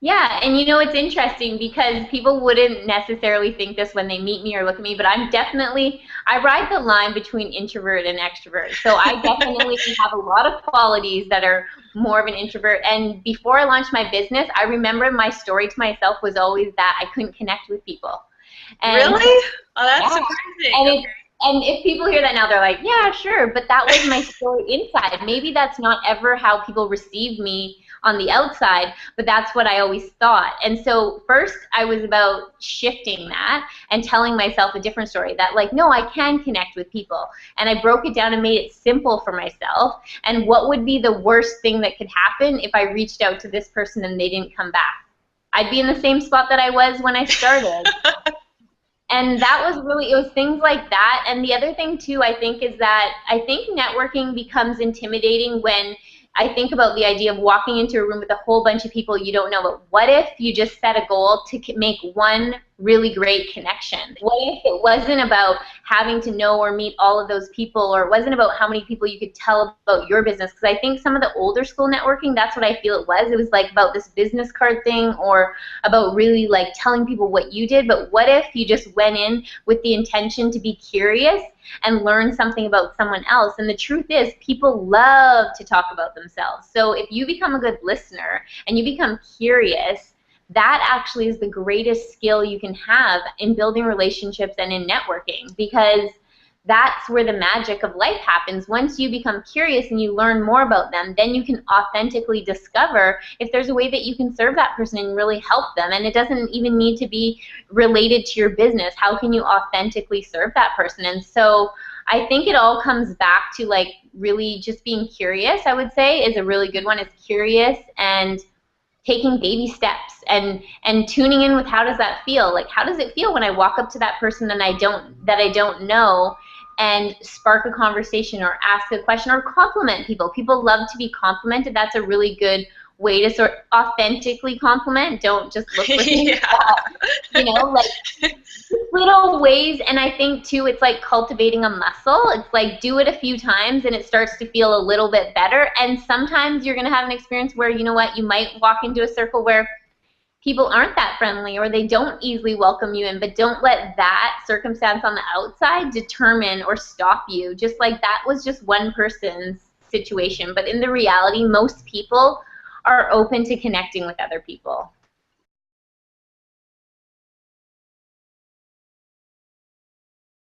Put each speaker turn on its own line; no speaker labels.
Yeah, and you know, it's interesting because people wouldn't necessarily think this when they meet me or look at me, but I ride the line between introvert and extrovert. So I definitely have a lot of qualities that are more of an introvert. And before I launched my business, I remember my story to myself was always that I couldn't connect with people. And
Really? Oh, that's
yeah,
surprising.
and
Okay.
and if people hear that now, they're like, yeah, sure, but that was my story inside. Maybe that's not ever how people receive me on the outside, but that's what I always thought. And so first I was about shifting that and telling myself a different story that like, no, I can connect with people. And I broke it down and made it simple for myself. And what would be the worst thing that could happen if I reached out to this person and they didn't come back? I'd be in the same spot that I was when I started. And that was really, it was things like that. And the other thing too, I think, is that I think networking becomes intimidating when I think about the idea of walking into a room with a whole bunch of people you don't know. But what if you just set a goal to make one really great connection? What if it wasn't about having to know or meet all of those people, or it wasn't about how many people you could tell about your business? Because I think some of the older school networking, that's what I feel it was. It was like about this business card thing or about really like telling people what you did. But what if you just went in with the intention to be curious and learn something about someone else? And the truth is, people love to talk about themselves. So if you become a good listener and you become curious, that actually is the greatest skill you can have in building relationships and in networking, because that's where the magic of life happens. Once you become curious and you learn more about them, then you can authentically discover if there's a way that you can serve that person and really help them. And it doesn't even need to be related to your business. How can you authentically serve that person? And so I think it all comes back to like really just being curious, I would say, is a really good one. It's curious and taking baby steps and tuning in with how does that feel? Like, how does it feel when I walk up to that person that I don't know and spark a conversation or ask a question or compliment people? People love to be complimented. That's a really good way to sort of authentically compliment. Don't just look for things
Yeah.
that, like little ways. And I think too, it's like cultivating a muscle. It's like do it a few times and it starts to feel a little bit better. And sometimes you're going to have an experience where, you know what, you might walk into a circle where people aren't that friendly or they don't easily welcome you in, but don't let that circumstance on the outside determine or stop you. Just like that was just one person's situation. But in the reality, most people are open to connecting with other people.